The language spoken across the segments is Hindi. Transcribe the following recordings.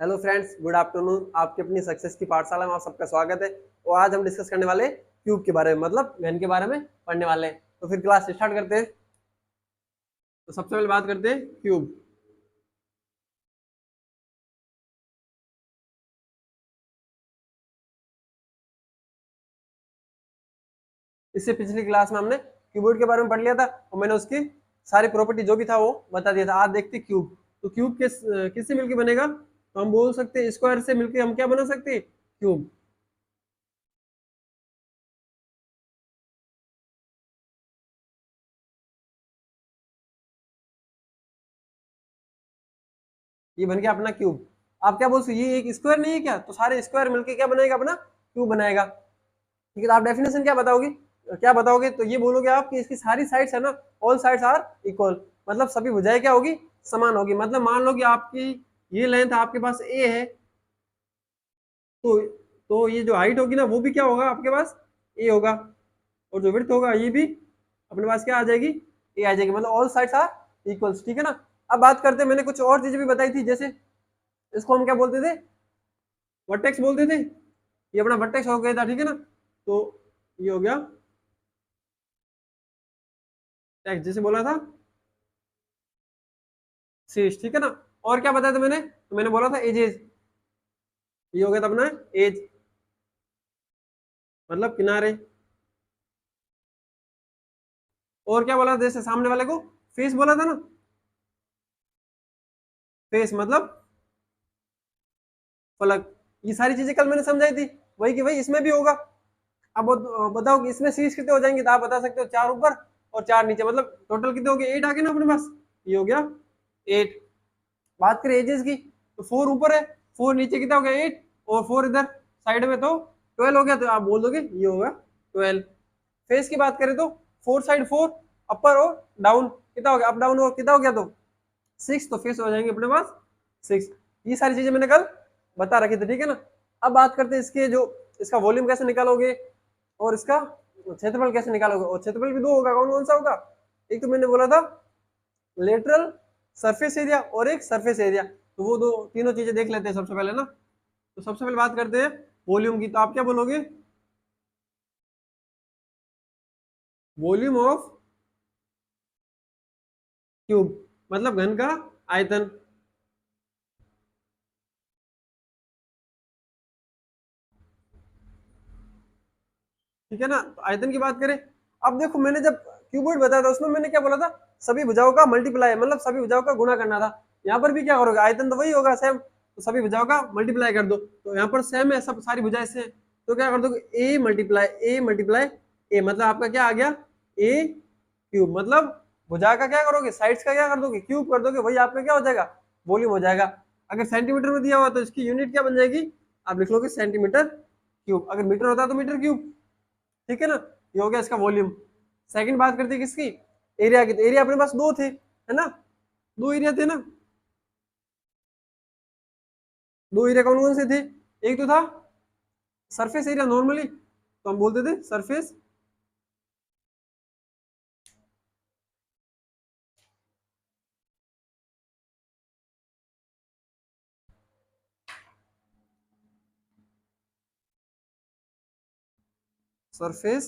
Hello friends, good afternoon. आपकी अपनी सक्सेस की पाठशाला में आप सबका स्वागत है। और आज हम डिस्कस करने वाले क्यूब के बारे में, मतलब घन के बारे में पढ़ने वाले हैं। तो फिर क्लास स्टार्ट करते हैं। तो सबसे पहले बात करते हैं क्यूब। इससे पिछली क्लास में हमने क्यूबॉइड के बारे में पढ़ लिया था और मैंने उसकी सारी प्रॉपर्टी जो भी था वो बता दिया था। आज देखते हैं क्यूब। तो क्यूब किससे मिलकर बनेगा? तो हम बोल सकते हैं स्क्वायर से मिलकर हम क्या बना सकते हैं? क्यूब। ये बन गया अपना क्यूब। आप क्या बोल सकते, ये एक स्क्वायर नहीं है क्या? तो सारे स्क्वायर मिलके क्या बनाएगा? अपना क्यूब बनाएगा। ठीक है, तो आप डेफिनेशन क्या बताओगे? क्या बताओगे? तो ये बोलोगे आप कि इसकी सारी साइड्स है ना, ऑल साइड्स आर इक्वल, मतलब सभी भुजाएं क्या होगी? समान होगी। मतलब मान लो कि आपकी ये लेंथ आपके पास ए है, तो ये जो हाइट होगी ना वो भी क्या होगा आपके पास? ए होगा। और जो विड्थ होगा ये भी अपने पास क्या आ जाएगी? ए आ जाएगी। मतलब ऑल साइड्स आर इक्वल्स। ठीक है ना। अब बात करते हैं, मैंने कुछ और चीजें भी बताई थी, जैसे इसको हम क्या बोलते थे? वर्टेक्स बोलते थे। ये अपना वर्टेक्स हो गया था। ठीक है ना। तो ये हो गया टेक्स्ट, जैसे बोला था शीर्ष। ठीक है ना। और क्या बताया था मैंने? तो मैंने बोला था एजेस। ये हो गया था अपना एज, मतलब किनारे। और क्या बोला था? जैसे सामने वाले को फेस बोला था ना। फेस मतलब फलक। ये सारी चीजें कल मैंने समझाई थी, वही की वही इसमें भी होगा। अब बताओ कि इसमें शीर्ष कितने हो जाएंगे? तो आप बता सकते हो 4 ऊपर और 4 नीचे, मतलब टोटल कितने हो गए? 8 आ गए ना अपने पास। ये हो गया 8। बात करें एजेस की, तो 4 ऊपर है, 4 नीचे कितना हो गया? 8। और 4 इधर साइड में तो 12 हो गया। तो आप बोल दोगे ये होगा 12। फेस की बात करें तो 4 साइड 4, अपर और डाउन कितना हो गया? अप डाउन और कितना हो गया? तो 6। तो फेस हो जाएंगे अपने पास 6। ये सारी चीजें मैंने कल बता रखी थी। ठीक है ना। अब बात करते हैं इसके जो इसका वॉल्यूम कैसे निकालोगे और इसका क्षेत्रफल कैसे निकालोगे। और क्षेत्रफल भी दो होगा। कौन कौन सा होगा? एक तो मैंने बोला था लेटरल सरफेस एरिया और एक सरफेस एरिया। तो वो दो तीनों चीजें देख लेते हैं सबसे पहले ना। तो सबसे पहले बात करते हैं वॉल्यूम की। तो आप क्या बोलोगे? वॉल्यूम ऑफ क्यूब, मतलब घन का आयतन। ठीक है ना। तो आयतन की बात करें, अब देखो मैंने जब क्यूबॉइड बताया था उसमें मैंने क्या बोला था? सभी भुजाओं का मल्टीप्लाई, मतलब सभी भुजाओं का गुणा करना था। यहाँ पर भी क्या करोगे? आयतन तो वही होगा सेम, तो सभी भुजाओं का मल्टीप्लाई कर दो। तो यहाँ पर सेम है, सब सारी भुजाएं से। तो क्या कर दोगे? ए मल्टीप्लाई ए, मतलब आपका क्या आ गया? ए क्यूब। मतलब भुजा का क्या करोगे? साइड्स का क्या कर दोगे? क्यूब कर दोगे। वही आपका क्या हो जाएगा? वॉल्यूम हो जाएगा। अगर सेंटीमीटर में दिया हुआ तो इसकी यूनिट क्या बन जाएगी? आप लिख लोगे सेंटीमीटर क्यूब। अगर मीटर होता तो मीटर क्यूब। ठीक है ना। ये हो गया इसका वॉल्यूम। सेकंड बात करते हैं किसकी? एरिया की। तो एरिया अपने पास दो थे, है ना। दो एरिया थे ना। दो एरिया कौन कौन से थे? एक तो था सरफेस एरिया नॉर्मली, तो हम बोलते थे सरफेस सरफेस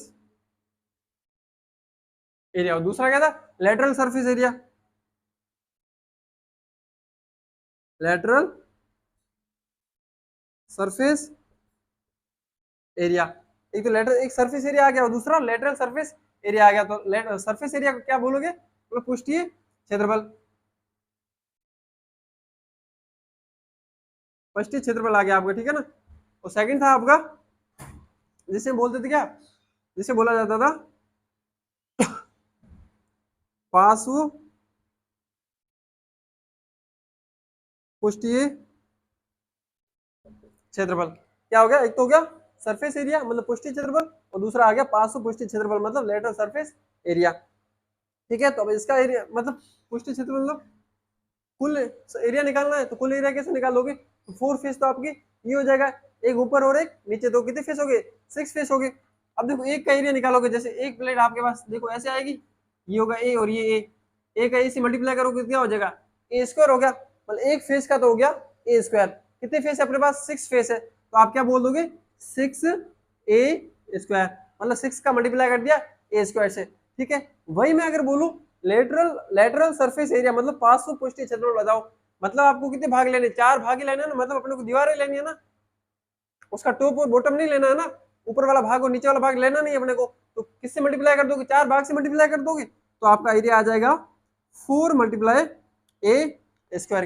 एरिया। और दूसरा क्या था? Lateral surface area. Lateral surface area. एक तो लेटर एक सरफेस एरिया आ गया और दूसरा लेटरल सरफेस एरिया आ गया। तो सरफेस एरिया को क्या बोलोगे? मतलब पृष्ठीय क्षेत्रफल। पृष्ठीय क्षेत्रफल आ गया आपका। ठीक है ना। और सेकंड था आपका, जिसे बोलते थे क्या? जिसे बोला जाता था पार्श्व पृष्ठीय क्षेत्रफल। क्या हो गया? एक तो हो गया सरफेस एरिया मतलब पृष्ठीय क्षेत्रफल, और दूसरा आ गया पार्श्व पृष्ठीय क्षेत्रफल मतलब लेटरल सरफेस एरिया। ठीक है। तो अब इसका एरिया मतलब पृष्ठीय क्षेत्रफल मतलब कुल एरिया निकालना है। तो कुल एरिया कैसे निकालोगे? तो 4 फेस तो आपकी ये हो जाएगा, एक ऊपर और एक नीचे। तो कितने फेस हो गए? 6 फेस हो गए। अब देखो एक का एरिया निकालोगे, जैसे एक प्लेट आपके पास देखो ऐसे आएगी, ये होगा ए और ये ए का ए से मल्टीप्लाई करोगे क्या हो जाएगा? ए स्क्वायर हो गया। मतलब एक फेस का तो हो गया ए स्क्वायर। कितने फेस है अपने पास, 6 फेस है, तो आप क्या बोल दोगे 6a², मतलब 6 का मल्टीप्लाई कर दिया a² से, ठीक है। वही मैं अगर बोलूं लेटरल सरफेस एरिया, मतलब 500 पृष्ठीय क्षेत्रफल बताओ, मतलब आपको कितने भाग लेने, 4 भाग ही लेने हैं ना, मतलब अपने को दीवारें लेनी है ना, उसका टॉप और बॉटम नहीं लेना है ना, ऊपर वाला भाग और नीचे वाला भाग लेना नहीं अपने को, तो किससे मल्टीप्लाई कर दोगे, 4 भाग से मल्टीप्लाई कर दोगे, तो आपका एरिया आ जाएगा 4 मल्टीप्लाई a²,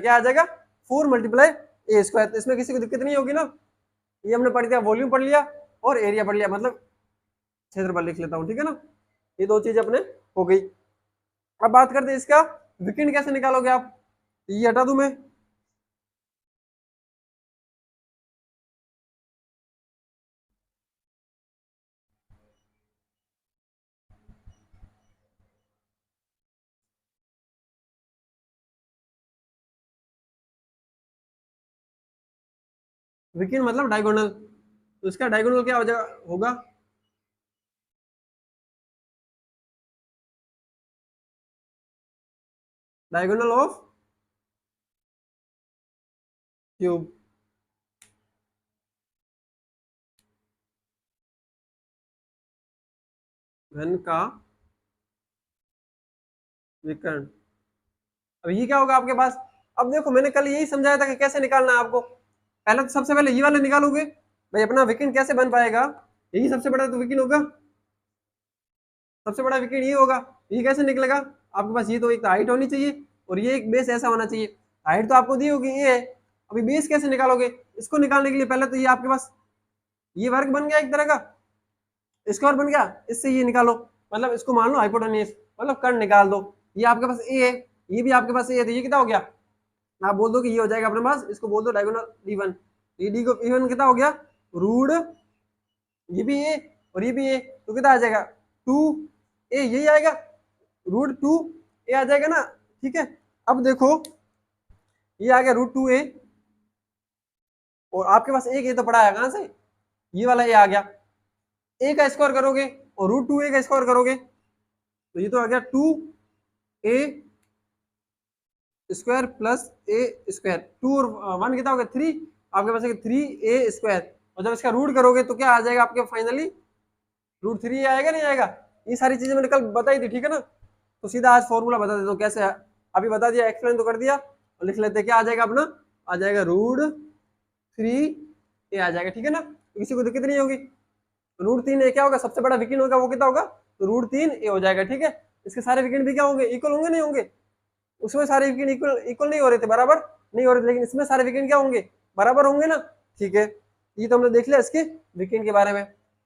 क्या आ जाएगा 4 मल्टीप्लाई a²। तो इसमें किसी को दिक्कत नहीं होगी ना, ये हमने पढ़ दिया, वॉल्यूम पढ़ लिया और एरिया पढ़ लिया, मतलब क्षेत्रफल लिख लेता हूँ, ठीक है ना, ये दो चीज अपने हो गई। अब बात करते हैं इसका विकिरण कैसे निकालोगे आप, ये हटा दूं मैं, विकिरण मतलब डायगोनल, तो इसका डायगोनल क्या हो जाएगा, होगा डायगोनल ऑफ क्यूब, घन का विकर्ण। अब ये क्या होगा आपके पास, अब देखो मैंने कल यही समझाया था कि कैसे निकालना है आपको, पहले तो सबसे पहले ये वाले निकालोगे, भाई अपना विकिरण कैसे बन पाएगा, यही सबसे बड़ा तो विकिरण होगा, सबसे बड़ा विकिरण ये होगा, ये कैसे निकलेगा, आपके पास ये तो एक हाइट होनी चाहिए और ये एक बेस ऐसा होना चाहिए, हाइट तो आपको दी होगी ये है, अभी बेस कैसे निकालोगे, इसको निकालने के लिए पहले तो ये आपके पास ये वर्ग बन गया एक तरह का, स्क्वायर बन गया, इससे ये निकालो, मतलब इसको मान लो हाइपोटेन्यूज, मतलब कर्ण निकाल दो, ये आपके पास ए है, ये भी आपके पास ए है, तो ये कितना हो गया, आप बोल दो कि ये हो जाएगा अपने पास, इसको बोल दो डायगोनल d1, ये डी को d1 कितना हो गया रूट, ये भी ए और ये भी ए, तो कितना आ जाएगा 2a, यही आएगा √2a आ जाएगा ना, ठीक है। अब देखो ये आ गया √2a, और आपके पास एक ए तो पड़ा है कहां से, ये वाला ए आ गया, ए का स्क्वायर करोगे और √2a का स्क्वायर करोगे, तो ये तो आ गया 2a² प्लस a², 2 और 1 कितना हो गया 3, आपके पास 3a², और जब इसका रूट करोगे तो क्या आ जाएगा आपके फाइनली √3 आएगा, नहीं आएगा, ये सारी चीजें मैंने कल बताई थी, ठीक है ना, तो सीधा आज फॉर्मूला बता देता हूँ कैसे है, अभी बता दिया, एक्सप्लेन तो कर दिया, और लिख लेते हैं क्या आ जाएगा अपना, आ जाएगा √3a आ जाएगा, ठीक है ना, तो किसी को दिक्कत नहीं होगी, √3a क्या होगा, सबसे बड़ा विकिरण होगा वो कितना होगा, तो √3a हो जाएगा, ठीक है। इसके सारे विकिरण भी क्या होंगे, इक्वल होंगे नहीं होंगे, उसमें सारे विकिरण इक्वल इक्वल नहीं हो रहे थे, बराबर नहीं हो रहे थे, लेकिन इसमें सारे विकिरण क्या होंगे, बराबर होंगे ना, ठीक है। ये तो हमने देख लिया इसके विकिरण के बारे में,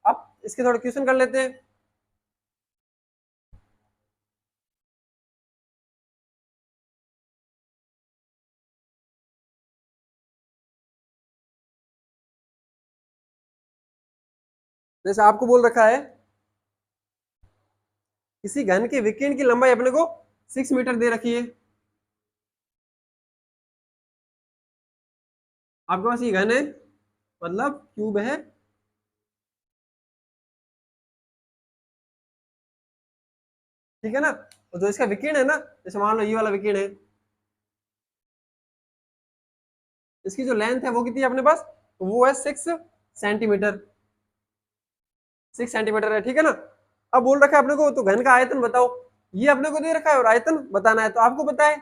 अब इसके थोड़े क्वेश्चन कर लेते हैं। जैसे आपको बोल रखा है किसी घन के विकिरण की लंबाई अपने को 6 मीटर दे रखी है, आपके पास ये घन है, मतलब क्यूब है, ठीक है ना, और जो इसका विकिरण है ना, जैसे मान लो ये वाला विकिरण है, इसकी जो लेंथ है वो कितनी है अपने पास, तो वो है 6 सेंटीमीटर, 6 सेंटीमीटर है, ठीक है ना। अब बोल रखा है अपने को तो घन का आयतन बताओ, ये अपने को दे रखा है और आयतन बताना है, तो आपको पता है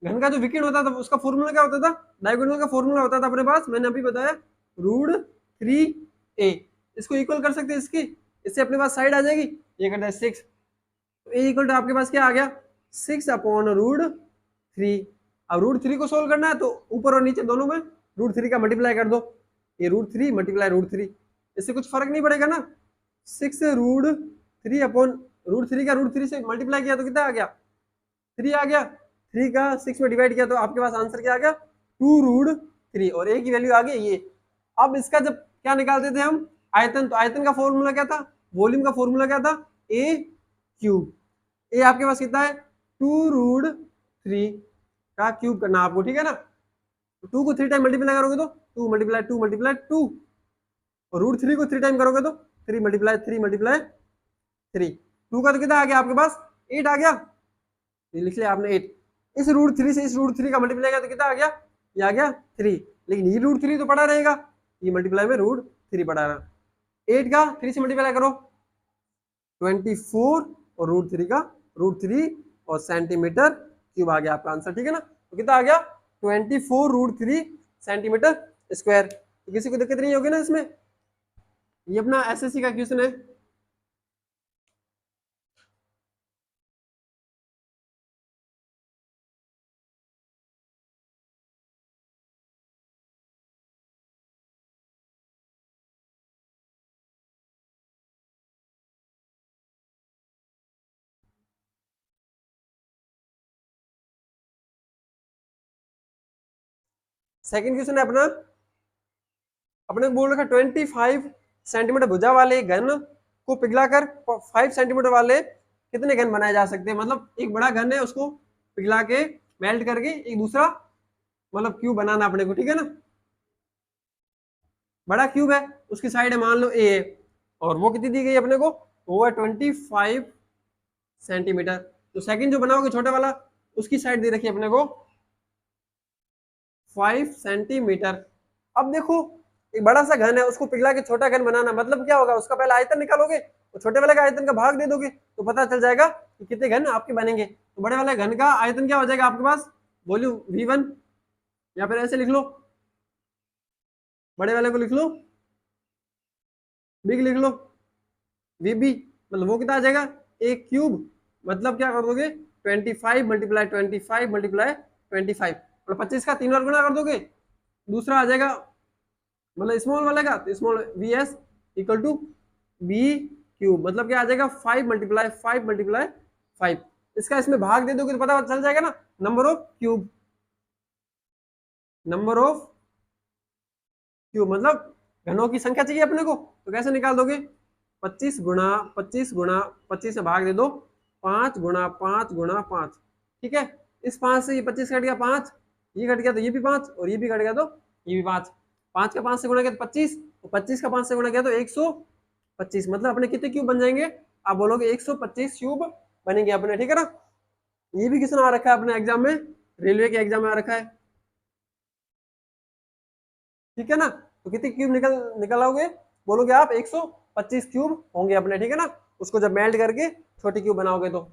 घन का जो विकिरण होता था उसका फॉर्मूला क्या होता था, डायगोनल का फॉर्मूला होता था अपने पास, मैंने अभी बताया √3a, इसको इक्वल कर सकते हैं इसकी, इससे अपने पास साइड आ जाएगी, ये करता है 6, तो a इक्वल टू आपके पास क्या आ गया 6/√3, अब √3 को सोल्व करना है तो ऊपर और नीचे दोनों में √3 का मल्टीप्लाई कर दो, ये √3 मल्टीप्लाई √3, इससे कुछ फर्क नहीं पड़ेगा ना, 6√3 का √3 से मल्टीप्लाई किया तो कितना आ गया 3 आ गया, 3 का 6 में डिवाइड किया तो आपके पास आंसर क्या आ गया 2√3, और a की वैल्यू आ गई ये। अब इसका जब क्या निकालते थे हम आयतन, तो आयतन का फॉर्मूला क्या था, वॉल्यूम का फॉर्मूला क्या था, a³ ए आपके पास कितना है 2√3 का क्यूब करना आपको, ठीक है ना, तो 2 को 3 टाइम मल्टीप्लाई करोगे तो 2 मल्टीप्लाई 2 मल्टीप्लाई 2, और √3 को 3 टाइम करोगे तो 3 मल्टीप्लाई 3 मल्टीप्लाई 3, 2 का तो कितना आ गया आपके पास 8 आ गया, ये लिख लिया आपने 8, इस √3 से इस √3 का मल्टीप्लाई किया तो कितना आ गया, ये आ गया 3, लेकिन ये √3 तो पड़ा रहेगा, ये मल्टीप्लाई में √3 पड़ा रहा। 8 का 3 से मल्टीप्लाई करो 24 और √3 का √3 और सेंटीमीटर क्यूब आ गया आपका आंसर, ठीक है ना। तो कितना आ गया 24 √3 सेंटीमीटर स्क्वायर। तो किसी को दिक्कत नहीं होगी ना इसमें, ये अपना एसएससी का क्वेश्चन है। सेकंड क्वेश्चन है अपना, अपने बोल रखा 25 सेंटीमीटर भुजा वाले घन को पिघलाकर 5 सेंटीमीटर वाले कितने घन बनाए जा सकते हैं। मतलब एक बड़ा घन है, उसको पिघला के मेल्ट करके एक दूसरा मतलब क्यूब बनाना अपने को, ठीक है ना। बड़ा क्यूब है, उसकी साइड है मान लो ए है, और वो कितनी दी गई अपने को, वो है 25 सेंटीमीटर। तो सेकंड जो बनाओगे छोटा वाला, उसकी साइड दे रखी है अपने को 5 सेंटीमीटर। अब देखो एक बड़ा सा घन है, उसको पिघला के छोटा घन बनाना, मतलब क्या होगा, उसका पहले आयतन निकालोगे तो छोटे वाले का आयतन का भाग दे दोगे तो पता चल जाएगा कि कितने घन आपके बनेंगे। तो बड़े वाले घन का आयतन क्या हो जाएगा आपके पास, वॉल्यूम V1, या फिर ऐसे लिख लो, बड़े वाले को लिख लो, बिग लिख लो VB, मतलब वो कितना आ जाएगा एक क्यूब, मतलब क्या कर दोगे 25 मल्टीप्लाई 25 मल्टीप्लाई 25, मतलब 25 का 3 बार गुना कर दोगे, दूसरा आ जाएगा मतलब स्मॉल वाले का, तो small VS equal to B cube, मतलब क्या आ जाएगा 5 मल्टीप्लाई 5 मल्टीप्लाई 5। इसका इसमें भाग दे दोगे तो पता चल जाएगा ना, number of cube, number of cube मतलब घनों की संख्या चाहिए अपने को, तो कैसे निकाल दोगे 25 गुणा 25 गुणा 25 से भाग दे दो 5 गुणा 5 गुणा 5, ठीक है। इस 5 से ये 25 कट गया 5, ये कट गया तो ये भी 5, और ये भी कट गया तो ये भी 5, 5 का 5 से गुणा किया तो 25, और 25 का 5 से गुणा किया तो 125, मतलब अपने कितने क्यूब बन जाएंगे, आप बोलोगे 125 क्यूब बनेंगे अपने, ठीक है ना। ये भी किसने आ रखा है अपने एग्जाम में, रेलवे के एग्जाम में आ रखा है, ठीक है ना। तो कितने क्यूब निकल आओगे, बोलोगे आप 125 क्यूब होंगे अपने, ठीक है ना, उसको जब मेल्ट करके छोटी क्यूब बनाओगे तो।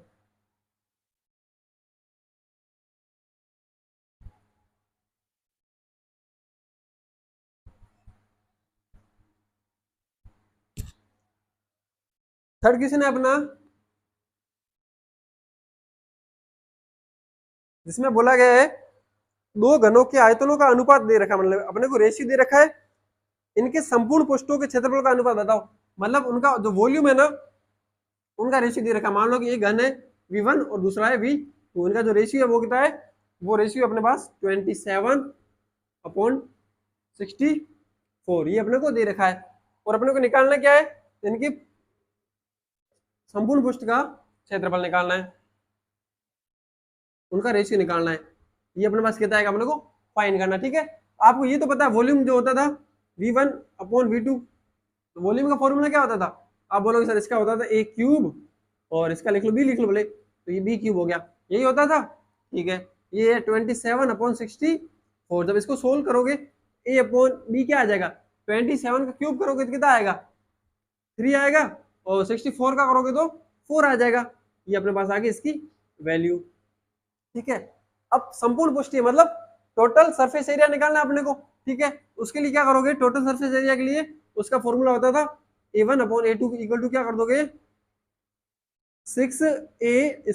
थर्ड क्वेश्चन है अपना, जिसमें बोला गया है दो घनों के आयतनों का अनुपात दे रखा है, मतलब अपने को रेशियो दे रखा है, इनके संपूर्ण पृष्ठों के क्षेत्रफल का अनुपात बताओ, मतलब उनका जो वॉल्यूम है ना उनका रेशियो दे रखा है। मान लो कि एक घन है V1 और दूसरा है V2, इनका जो रेशियो है वो कितना है, वो रेशियो अपने पास 27/64, ये अपने को दे रखा है, और अपने को निकालना क्या है, इनकी संपूर्ण पृष्ठ का क्षेत्रफल निकालना है, उनका रेशियो निकालना है, ये अपने पास कितना है अपने को फाइंड करना, ठीक है। आपको ये तो पता है वॉल्यूम जो होता था V1/V2, तो वॉल्यूम का फॉर्मूला क्या होता था, आप बोलोगे सर इसका होता था A क्यूब, और इसका लिख लो B लिख लो बोले, तो ये B क्यूब हो गया, यही होता था, ठीक है। ये 27/64, जब इसको सोल्व करोगे A/B क्या आ जाएगा, 27 का क्यूब करोगे तो कितना आएगा 3 आएगा, और 64 का करोगे तो 4 आ जाएगा, ये अपने पास आ गई इसकी वैल्यू, ठीक है। अब संपूर्ण पुष्टि मतलब टोटल सरफेस एरिया निकालना है अपने को, ठीक है। उसके लिए क्या करोगे, टोटल सरफेस एरिया के लिए उसका फॉर्मूला होता था A1/A2 इक्वल टू क्या कर दोगे 6A² /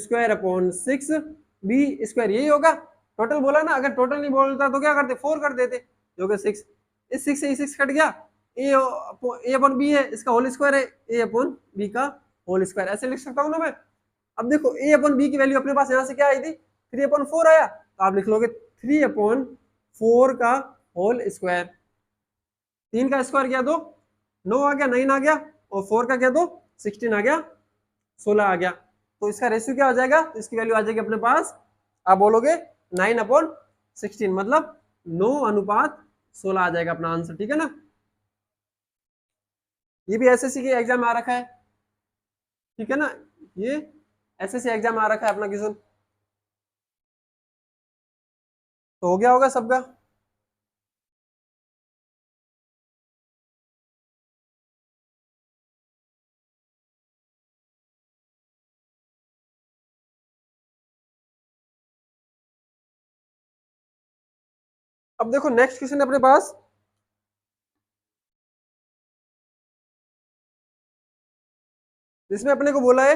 6B², यही होगा टोटल बोला ना, अगर टोटल नहीं बोलता तो क्या करते 4 कर देते, जो कि 6, इस 6 से 6 कट गया, A/B है, इसका होल स्क्वायर है A/B का होल स्क्वायर, ऐसे लिख सकता हूँ ना मैं। अब देखो A/B की वैल्यू अपने पास यहाँ से क्या आई थी 3/4 आया, तो आप लिख लोगे 3/4 का होल स्क्वायर, 3 का स्क्वायर किया तो 9 आ गया, 9 आ गया, और 4 का किया तो 16 आ गया, 16 आ गया, तो इसका रेशियो क्या हो जाएगा, तो इसकी वैल्यू आ जाएगी अपने पास, आप बोलोगे 9/16, मतलब 9/16 आ जाएगा अपना आंसर, ठीक है ना। ये भी एसएससी के एग्जाम में आ रखा है, ठीक है ना, ये एसएससी एग्जाम में आ रखा है अपना क्वेश्चन। तो हो गया होगा सबका। अब देखो नेक्स्ट क्वेश्चन है अपने पास, जिसमें अपने को बोला है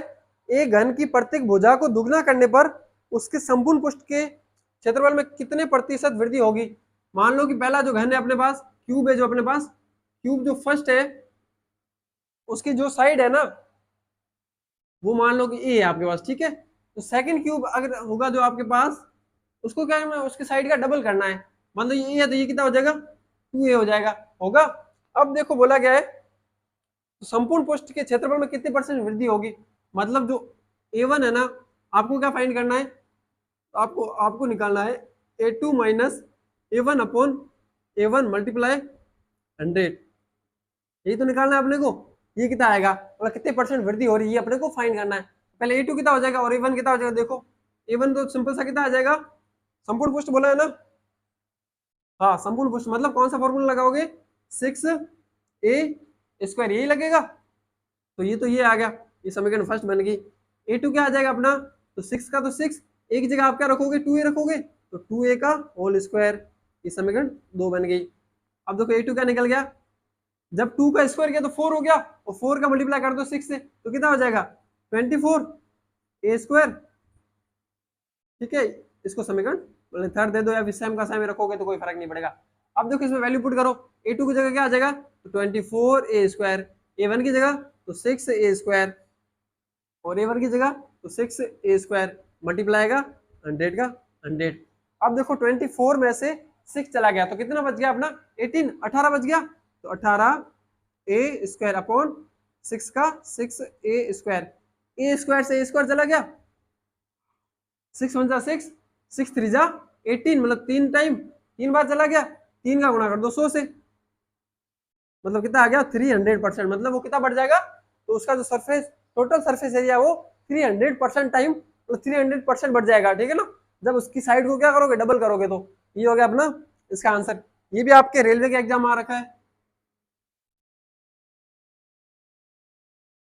एक घन की प्रत्येक भुजा को दुगना करने पर उसके संपूर्ण पृष्ठ के क्षेत्रफल में कितने प्रतिशत वृद्धि होगी। मान लो कि पहला जो घन है अपने पास, क्यूब है जो अपने पास, क्यूब जो फर्स्ट है उसकी जो साइड है ना वो मान लो कि ए है आपके पास, ठीक है। तो सेकंड क्यूब अगर होगा जो आपके पास, उसको क्या करना है, उसकी साइड का डबल करना है। मान लो ये है तो ये कितना हो जाएगा, 2a हो जाएगा, होगा। अब देखो बोला गया है तो संपूर्ण पृष्ठ के क्षेत्रफल में कितने परसेंट वृद्धि होगी, मतलब जो a1 है ना, आपको क्या फाइंड करना है, आपको आपको निकालना है a2 minus a1 upon a1 multiply 100, यही तो निकालना है अपने को। ये कितना आएगा, मतलब कितने परसेंट वृद्धि हो रही है अपने को फाइंड करना है। पहले a2 कितना हो जाएगा और a1 कितना हो जाएगा, देखो a1 तो सिंपल सा कितना आ जाएगा, संपूर्ण पृष्ठ बोला है ना, हाँ संपूर्ण पृष्ठ मतलब कौन सा फॉर्मूला लगाओगे, 6a² यही लगेगा। तो ये आ गया, ये समीकरण फर्स्ट बन गई। a2 क्या आ जाएगा अपना, तो 6 का तो 6, एक जगह आप क्या रखोगे, 2a रखोगे, तो 2a का होल स्क्वायर, ये समीकरण 2 बन गई। अब देखो a2 क्या निकल गया, जब 2 का स्क्वायर किया तो 4 हो गया, और 4 का मल्टीप्लाई कर दो 6 से तो कितना हो जाएगा 24a², ठीक है। इसको समीकरण मतलब थर्ड दे दो या फिर सेम का सेम रखोगे तो कोई फर्क नहीं पड़ेगा। अब देखो इसमें वैल्यू पुट करो, a2 की जगह क्या आ जाएगा, तो 24a², a1 की जगह तो 6a² और a1 की जगह तो 6a² मल्टीप्लाई का 100 का 100। अब देखो 24 में से 6 चला गया तो कितना बच गया अपना 18 बच गया, तो 18a² अपॉन 6 का 6a², a² से a² चला गया, 6 1 जा 6, 6 3 जा 18, मतलब 3 बार चला गया, 3 का गुणा कर दो 100 से, मतलब कितना आ गया 300%, मतलब वो कितना बढ़ जाएगा, तो उसका जो सरफेस टोटल सरफेस एरिया वो 300% टाइम, मतलब 300% बढ़ जाएगा, ठीक है ना। जब उसकी साइड को क्या करोगे, डबल करोगे, तो ये हो गया अपना इसका आंसर। ये भी आपके रेलवे के एग्जाम आ रखा है,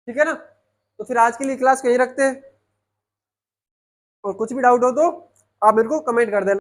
ठीक है ना। तो फिर आज के लिए क्लास को यही रखते हैं, और कुछ भी डाउट हो तो आप मेरे को कमेंट कर देना।